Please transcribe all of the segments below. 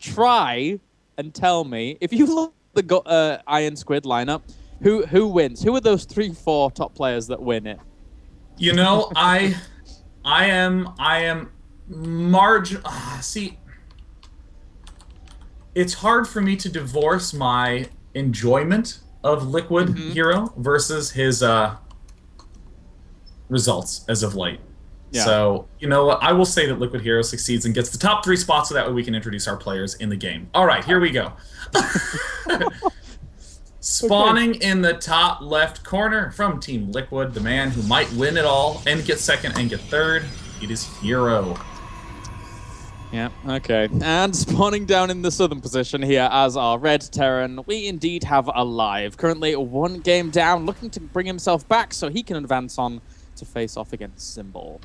try and tell me, if you look at the Iron Squid lineup, who wins? Who are those 3-4 top players that win it? You know, I am see, it's hard for me to divorce my enjoyment of Liquid HerO versus his results as of late. Yeah. So, you know what? I will say that Liquid HerO succeeds and gets the top 3 spots so that way we can introduce our players in the game. All right, here we go. Spawning in the top left corner from Team Liquid, the man who might win it all and get second and get third, it is HerO. Yeah, okay. And spawning down in the southern position here as our red Terran, we indeed have aLive. Currently 1 game down, looking to bring himself back so he can advance on to face off against Symbol.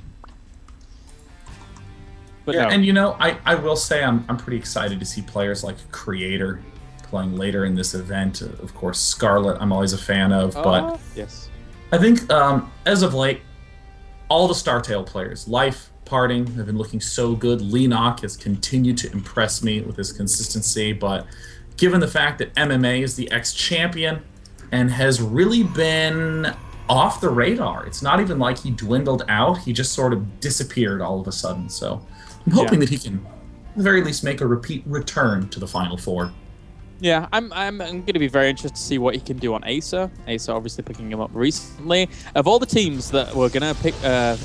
But yeah, no. And you know, I will say I'm pretty excited to see players like Creator playing later in this event. Of course, Scarlet I'm always a fan of, but yes. I think as of late, all the StarTale players, Life, Parting, have been looking so good. Leenock has continued to impress me with his consistency, but given the fact that MMA is the ex-champion and has really been off the radar, it's not even like he dwindled out, he just sort of disappeared all of a sudden. So I'm hoping that he can, at the very least, make a repeat return to the Final Four. Yeah, I'm going to be very interested to see what he can do on Acer. Acer obviously picking him up recently. Of all the teams that were going to pick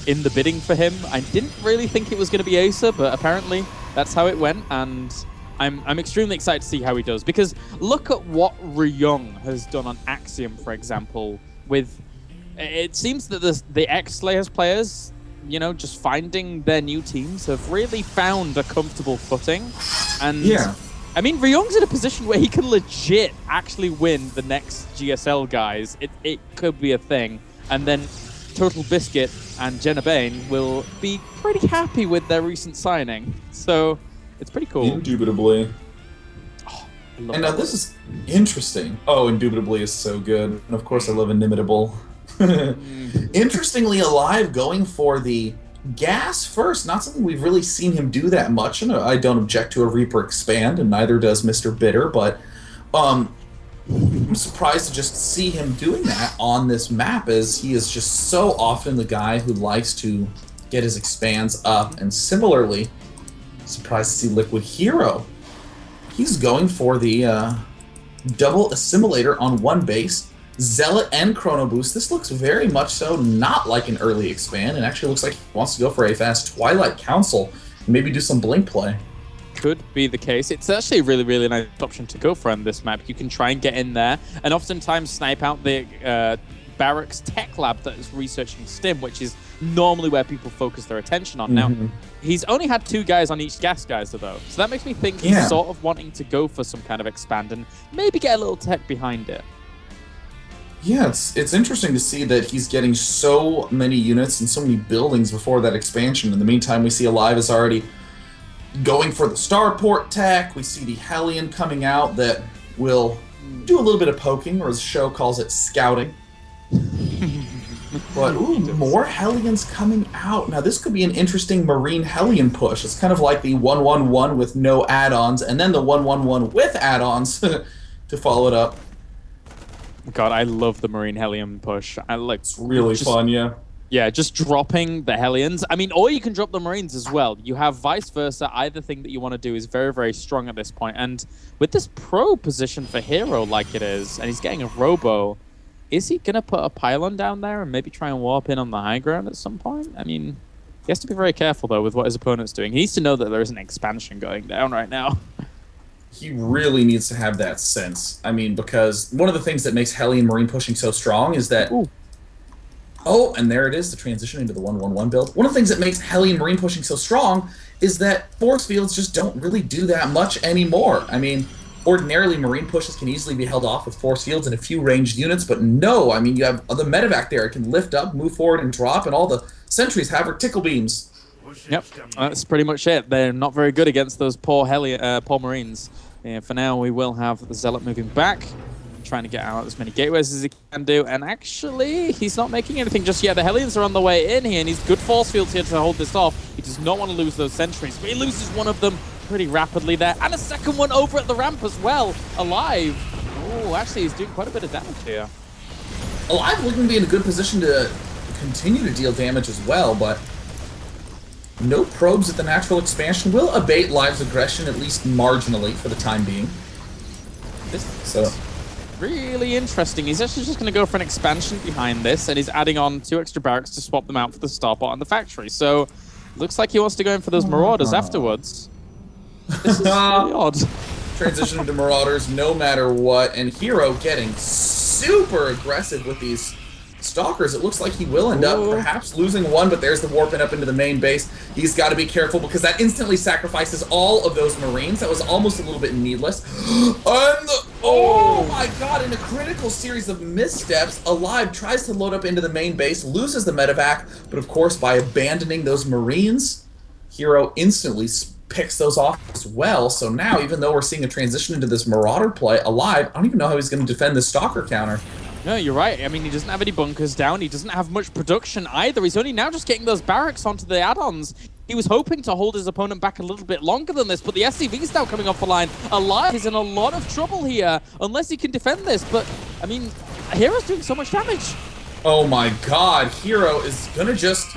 in the bidding for him, I didn't really think it was going to be Acer, but apparently that's how it went, and I'm extremely excited to see how he does. Because look at what Ryung has done on Axiom, for example, with... It seems that the ex-Slayers players, you know, just finding their new teams have really found a comfortable footing. And... yeah. I mean, Ryung's in a position where he can legit actually win the next GSL guys. It could be a thing. And then Total Biscuit and Jenna Bain will be pretty happy with their recent signing. So it's pretty cool. Indubitably. Oh, and now this is interesting. Oh, Indubitably is so good. And of course I love Inimitable. Interestingly, aLive going for the gas first, not something we've really seen him do that much, and I don't object to a Reaper expand, and neither does Mr. Bitter, but I'm surprised to just see him doing that on this map, as he is just so often the guy who likes to get his expands up. And similarly, surprised to see Liquid HerO. He's going for the double assimilator on 1 base, Zealot and Chrono Boost. This looks very much so not like an early expand, and actually looks like he wants to go for a fast Twilight Council and maybe do some Blink play. Could be the case. It's actually a really, really nice option to go for on this map. You can try and get in there and oftentimes snipe out the Barracks Tech Lab that is researching Stim, which is normally where people focus their attention on. Now, he's only had 2 guys on each gas geyser, though, so that makes me think he's sort of wanting to go for some kind of expand and maybe get a little tech behind it. Yeah, it's interesting to see that he's getting so many units and so many buildings before that expansion. In the meantime, we see aLive is already going for the Starport tech. We see the Hellion coming out that will do a little bit of poking, or as the show calls it, scouting. But ooh, more Hellions coming out. Now this could be an interesting Marine Hellion push. It's kind of like the 1-1-1 with no add-ons, and then the 1-1-1 with add-ons to follow it up. God, I love the Marine Hellion push. It's really fun, yeah. Yeah, just dropping the Hellions. I mean, or you can drop the Marines as well. You have vice versa. Either thing that you want to do is very, very strong at this point. And with this pro position for HerO like it is, and he's getting a Robo, is he going to put a pylon down there and maybe try and warp in on the high ground at some point? I mean, he has to be very careful, though, with what his opponent's doing. He needs to know that there is an expansion going down right now. He really needs to have that sense. I mean, because one of the things that makes Hellion Marine pushing so strong is that... Ooh. Oh, and there it is, the transition into the 1-1-1 build. One of the things that makes Hellion Marine pushing so strong is that force fields just don't really do that much anymore. I mean, ordinarily Marine pushes can easily be held off with force fields and a few ranged units, but no, I mean, you have the medevac there. It can lift up, move forward, and drop, and all the sentries have vertical beams. Yep, that's pretty much it. They're not very good against those poor Marines. Yeah, for now, we will have the Zealot moving back, trying to get out as many gateways as he can do. And actually, he's not making anything just yet. The Hellions are on the way in here, and he's good force fields here to hold this off. He does not want to lose those sentries, but he loses one of them pretty rapidly there. And a second one over at the ramp as well. aLive. Oh, actually, he's doing quite a bit of damage here. aLive looking to be in a good position to continue to deal damage as well, but no probes at the natural expansion will abate Live's aggression, at least marginally, for the time being. This is really interesting. He's actually just going to go for an expansion behind this, and he's adding on 2 extra barracks to swap them out for the Starbot and the factory. So, looks like he wants to go in for those Marauders afterwards. This is really odd. Transition into Marauders no matter what, and HerO getting super aggressive with these Stalkers. It looks like he will end up perhaps losing one, but there's the warping up into the main base. He's got to be careful because that instantly sacrifices all of those Marines. That was almost a little bit needless. Oh my god, in a critical series of missteps, aLive tries to load up into the main base, loses the medevac, but of course by abandoning those Marines, HerO instantly picks those off as well. So now, even though we're seeing a transition into this Marauder play, aLive, I don't even know how he's going to defend this Stalker counter. No, you're right. I mean, he doesn't have any bunkers down. He doesn't have much production either. He's only now just getting those barracks onto the add-ons. He was hoping to hold his opponent back a little bit longer than this, but the SCV is now coming off the line. aLive is in a lot of trouble here, unless he can defend this. But, I mean, HerO's doing so much damage. Oh my god, HerO is going to just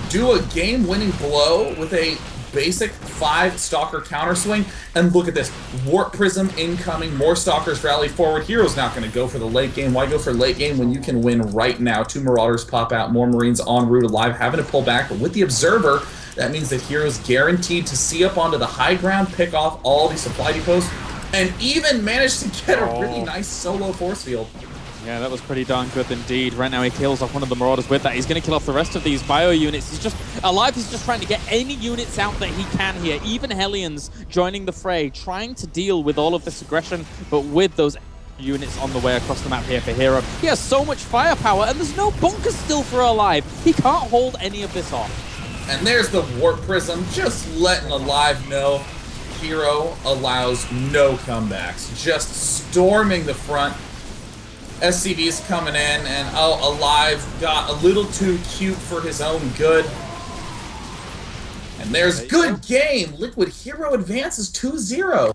do a game-winning blow with a basic 5 Stalker counterswing, and look at this. Warp Prism incoming, more Stalkers rally forward. HerO's not going to go for the late game. Why go for late game when you can win right now? 2 Marauders pop out, more Marines en route. aLive having to pull back, but with the Observer, that means that HerO's guaranteed to see up onto the high ground, pick off all these supply depots, and even manage to get a really nice solo force field. Yeah, that was pretty darn good indeed. Right now he kills off one of the Marauders with that. He's going to kill off the rest of these bio units. aLive is just trying to get any units out that he can here. Even Hellions joining the fray, trying to deal with all of this aggression, but with those units on the way across the map here for HerO. He has so much firepower, and there's no bunkers still for aLive. He can't hold any of this off. And there's the Warp Prism, just letting aLive know HerO allows no comebacks. Just storming the front. SCV's coming in, and aLive got a little too cute for his own good. And there's good game. Liquid HerO advances 2-0.